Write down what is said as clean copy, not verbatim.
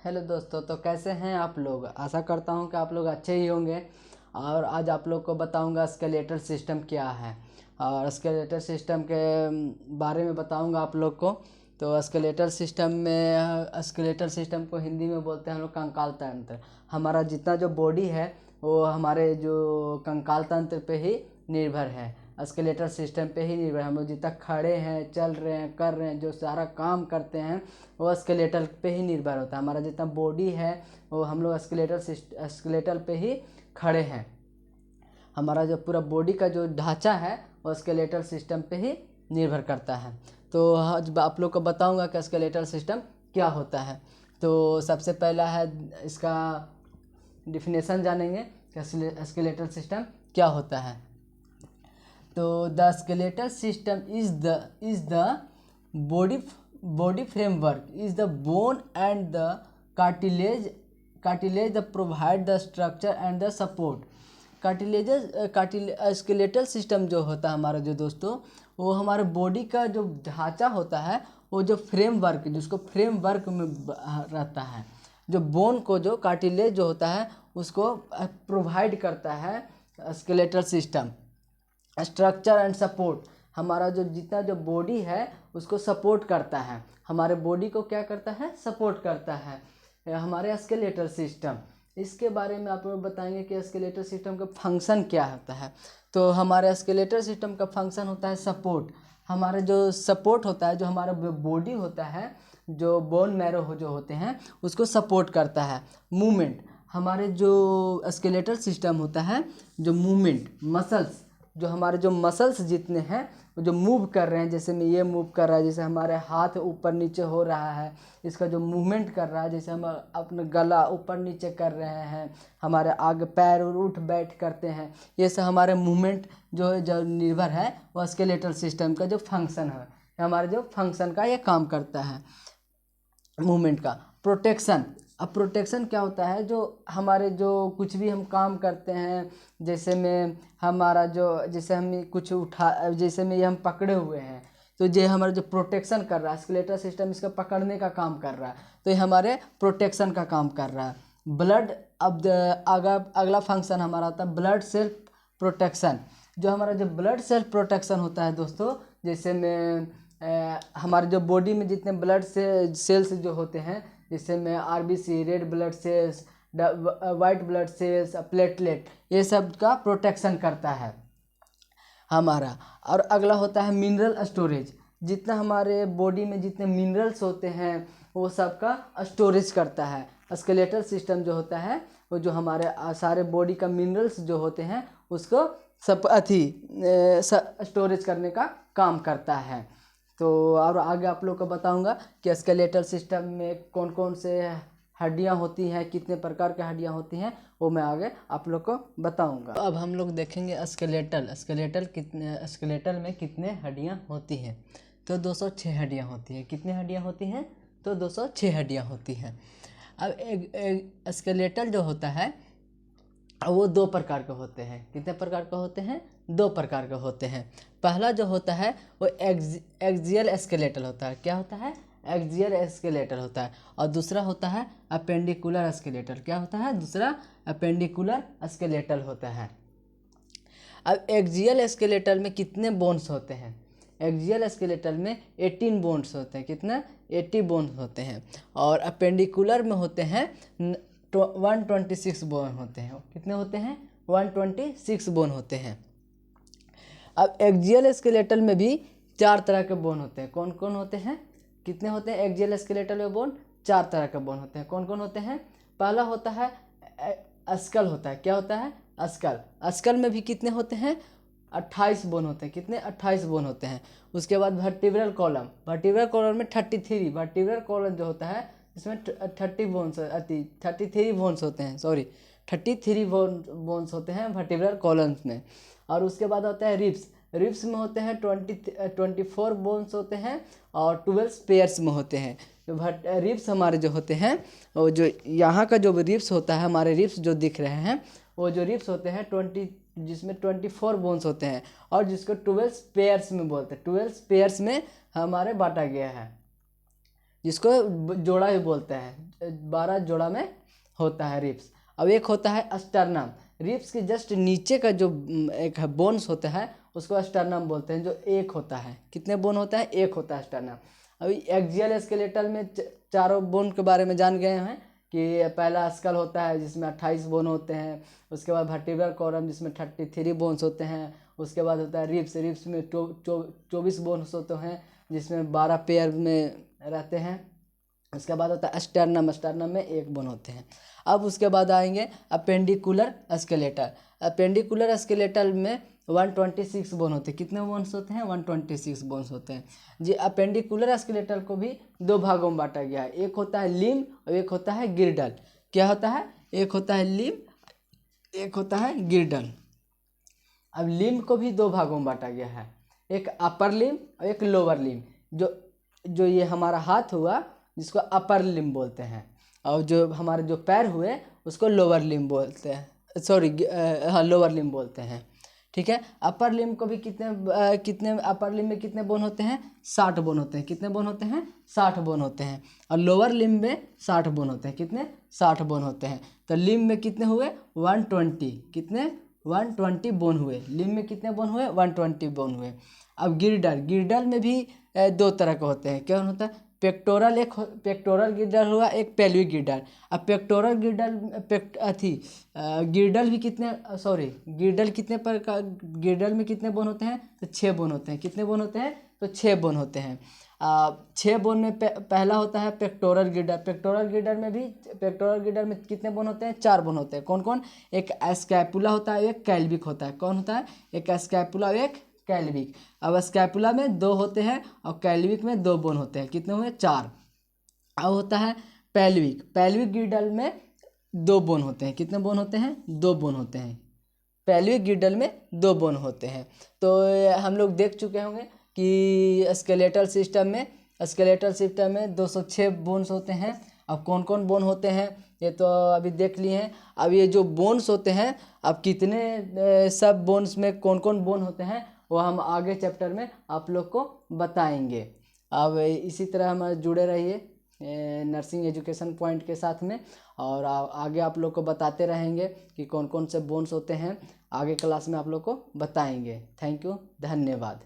Hello दोस्तों, तो कैसे हैं आप लोग। आशा करता हूं कि आप लोग अच्छे ही होंगे। और आज आप लोग को बताऊंगा स्केलेटल सिस्टम क्या है और स्केलेटल सिस्टम के बारे में बताऊंगा आप लोग को। तो स्केलेटल सिस्टम को हिंदी में बोलते हैं हम लोग कंकाल तंत्र। हमारा जितना जो बॉडी है वो हमारे जो कंकाल तंत्र पे ही निर्भर है, स्केलेटल सिस्टम पे ही निर्भर है। हम लोग जितना खड़े हैं, चल रहे हैं, कर रहे हैं, जो सारा काम करते हैं वो स्केलेटल पे ही निर्भर होता है। हमारा जितना बॉडी है वो हम लोग स्केलेटल पे ही खड़े हैं। हमारा जो पूरा बॉडी का जो ढांचा है वो स्केलेटल सिस्टम पे ही निर्भर करता है। तो आज आप लोग को बताऊंगा कि स्केलेटल सिस्टम क्या होता है। तो सबसे पहला है इसका डिफिनेशन जानेंगे कि स्केलेटल सिस्टम क्या होता है। तो the skeletal system is the body framework is the bone and the cartilage that provide the structure and the support। Skeletal system जो होता है हमारा जो दोस्तों, वो हमारे बॉडी का जो ढांचा होता है, वो जो फ्रेमवर्क जिसको फ्रेमवर्क में रहता है, जो बोन को जो कार्टिलेज जो होता है उसको प्रोवाइड करता है skeletal system. Structure and support, हमारा जो जितना जो बॉडी है उसको सपोर्ट करता है। हमारे बॉडी को क्या करता है, सपोर्ट करता है हमारे स्केलेटल सिस्टम। इसके बारे में आप लोग बताएंगे कि स्केलेटल सिस्टम का फंक्शन क्या होता है। तो हमारे स्केलेटल सिस्टम का फंक्शन होता है सपोर्ट। हमारा जो सपोर्ट होता है, जो हमारा बॉडी होता है, जो बोन मैरो जो होते हैं उसको सपोर्ट करता है। मूवमेंट, हमारे जो स्केलेटल सिस्टम होता है, जो मूवमेंट मसल्स, जो हमारे जो मसल्स जितने हैं जो मूव कर रहे हैं, जैसे में ये मूव कर रहा है, जैसे हमारे हाथ ऊपर नीचे हो रहा है, इसका जो मूवमेंट कर रहा है, जैसे हम अपने गला ऊपर नीचे कर रहे हैं, हमारे आगे पैर और उठ बैठ करते हैं, ये सब हमारे मूवमेंट जो निर्भर है वो स्केलेटल सिस्टम का जो फंक्शन है, हमारे जो फंक्शन का ये काम करता है मूवमेंट का। प्रोटेक्शन, अब प्रोटेक्शन क्या होता है, जो हमारे जो कुछ भी हम काम करते हैं, जैसे में हमारा जो जैसे हम कुछ उठा, जैसे में ये हम पकड़े हुए हैं, तो ये हमारा जो प्रोटेक्शन कर रहा है स्केलेटल सिस्टम, इसका पकड़ने का काम कर रहा है, तो ये हमारे प्रोटेक्शन का काम कर रहा है। ब्लड, अब अगला फंक्शन हमारा होता है ब्लड सेल्फ प्रोटेक्शन। जो हमारा जो ब्लड सेल्फ प्रोटेक्शन होता है दोस्तों, जैसे में हमारे जो बॉडी में जितने ब्लड सेल्स जो होते हैं, जैसे में RBC, red blood cells, white blood cells, platelet, ये सब का प्रोटेक्शन करता है हमारा। और अगला होता है मिनरल स्टोरेज, जितना हमारे बॉडी में जितने मिनरल्स होते हैं वो सब का स्टोरेज करता है स्केलेटल सिस्टम जो होता है। वो जो हमारे सारे बॉडी का मिनरल्स जो होते हैं उसको सब स्टोरेज करने का काम करता है। तो और आगे आप लोग को बताऊंगा कि स्केलेटल सिस्टम में कौन कौन से हड्डियां होती हैं, कितने प्रकार की हड्डियां होती हैं, वो मैं आगे आप लोग को बताऊंगा। तो अब हम लोग देखेंगे स्केलेटल में कितने हड्डियां होती हैं। तो 206 हड्डियां होती हैं। कितने हड्डियां होती हैं? तो 206 हड्डियां होती हैं। अब एक स्केलेटल जो होता है वो दो प्रकार के होते हैं। कितने प्रकार के होते हैं? दो प्रकार के होते हैं। पहला जो होता है वो एक्सियल स्केलेटल होता है। क्या होता है? एक्सियल स्केलेटल होता है। और दूसरा होता है अपेंडिकुलर स्केलेटल। क्या होता है? दूसरा अपेंडिकुलर स्केलेटल होता है। अब एक्सियल स्केलेटल में कितने बोन्स होते हैं? एक्सियल स्केलेटल में 18 बोन्स होते हैं। कितना? 80 बोन्स होते हैं। और अपेंडिकुलर में होते हैं 126 बोन होते हैं। कितने होते हैं? 126 बोन होते हैं। अब एक्सियल स्केलेटल में भी 4 तरह के बोन होते हैं। कौन कौन होते हैं? कितने होते हैं एक्सियल स्केलेटल में बोन? 4 तरह के बोन होते हैं। कौन कौन होते हैं? पहला होता है अस्कल होता है। क्या होता है? अस्कल। अस्कल में भी कितने होते हैं? 28 बोन होते हैं। कितने? 28 बोन होते हैं। उसके बाद वर्टिब्रल कॉलम। वर्टिब्रल कॉलम में 33, वर्टिब्रल कॉलम जो होता है इसमें 33 बोन्स होते हैं। 33 बोन्स होते हैं वर्टिब्रल कॉलम्स में। और उसके बाद होता है रिब्स। रिब्स में होते हैं 24 बोन्स होते हैं और 12 पेयर्स में होते हैं। रिब्स हमारे जो होते हैं, वो जो यहाँ का जो रिब्स होता है, हमारे रिब्स जो दिख रहे हैं, वो जो रिब्स होते हैं जिसमें 24 बोन्स होते हैं और जिसको 12 पेयर्स में बोलते हैं। 12 पेयर्स में हमारे बांटा गया है। जिसको जोड़ा भी बोलते हैं, 12 जोड़ा में होता है रिब्स। अब एक होता है स्टर्नम, रिब्स के जस्ट नीचे का जो एक बोन्स होता है उसको स्टर्नम बोलते हैं, जो एक होता है। कितने बोन होता है? एक होता है स्टर्नम। अभी एक्सियल स्केलेटल में चारों बोन के बारे में जान गए हैं कि पहला स्कल होता है जिसमें 28 बोन होते हैं, उसके बाद वर्टिब्रल कॉलम जिसमें 33 बोन्स होते हैं, उसके बाद होता है रिब्स, रिब्स में 24 बोन्स होते हैं जिसमें 12 पेयर में रहते हैं। उसके बाद होता है स्टर्नम, स्टर्नम में 1 बोन होते हैं। अब उसके बाद आएंगे अपेंडिकुलर स्केलेटल। अपेंडिकुलर स्केलेटल में 126 बोन होते हैं। कितने बोन्स होते हैं? 126 बोन्स होते हैं जी। अपेंडिकुलर स्केलेटल को भी 2 भागों में बांटा गया है, एक होता है लिम्ब और एक होता है गिर्डल। क्या होता है? एक होता है लिम्ब, एक होता है गिर्डल। अब लिम्ब को भी 2 भागों में बांटा गया है, एक अपर लिम्ब और एक लोअर लिम्ब। जो ये हमारा हाथ हुआ जिसको अपर लिम्ब बोलते हैं, और जो हमारे जो पैर हुए उसको लोअर लिम्ब बोलते हैं, सॉरी हाँ लोअर लिम्ब बोलते हैं। ठीक है। अपर लिम्ब को भी कितने अपर लिम्ब में कितने बोन होते हैं? 60 बोन होते हैं। कितने बोन होते हैं? 60 बोन होते हैं। और लोअर लिम्ब में 60 बोन होते हैं। कितने? 60 बोन होते हैं। तो लिम्ब में कितने हुए? 120। कितने? 120 बोन हुए। लिम्ब में कितने बोन हुए? 120 बोन हुए। अब गिर्डल, गिर्डल में भी 2 तरह के होते हैं। क्या होता है? पेक्टोरल, एक पेक्टोरल गिर्डल हुआ, एक पेल्विक गिर्डल। अब पेक्टोरल गिर्डल गिर्डल भी कितने, सॉरी गिर्डल कितने पर का, गिर्डल में कितने बोन होते हैं? तो 6 बोन होते हैं। कितने बोन होते हैं? तो 6 बोन होते हैं। 6 बोन में पहला होता है पेक्टोरल गिर्डल। पेक्टोरल गिर्डल में कितने बोन होते हैं? 4 बोन होते हैं। कौन कौन? एक स्कैपुला होता है, एक कैल्विक होता है। कौन होता है? एक स्कैपुला, एक कैल्विक। अब स्कैपुला में 2 होते हैं और कैल्विक में 2 बोन होते हैं। कितने हुए? 4। अब होता है पेल्विक, पेल्विक गिर्डल में 2 बोन होते हैं। कितने बोन होते हैं? 2 बोन होते हैं। पेल्विक गिर्डल में 2 बोन होते हैं। तो हम लोग देख चुके होंगे कि स्केलेटल सिस्टम में 206 बोन्स होते हैं। अब कौन कौन बोन होते हैं ये तो अभी देख लिए हैं। अब ये जो बोन्स होते हैं, अब कितने सब बोन्स में कौन कौन बोन होते हैं वो हम आगे चैप्टर में आप लोग को बताएंगे। अब इसी तरह हम जुड़े रहिए नर्सिंग एजुकेशन पॉइंट के साथ में, और आगे आप लोग को बताते रहेंगे कि कौन कौन से बोन्स होते हैं। आगे क्लास में आप लोग को बताएंगे। थैंक यू, धन्यवाद।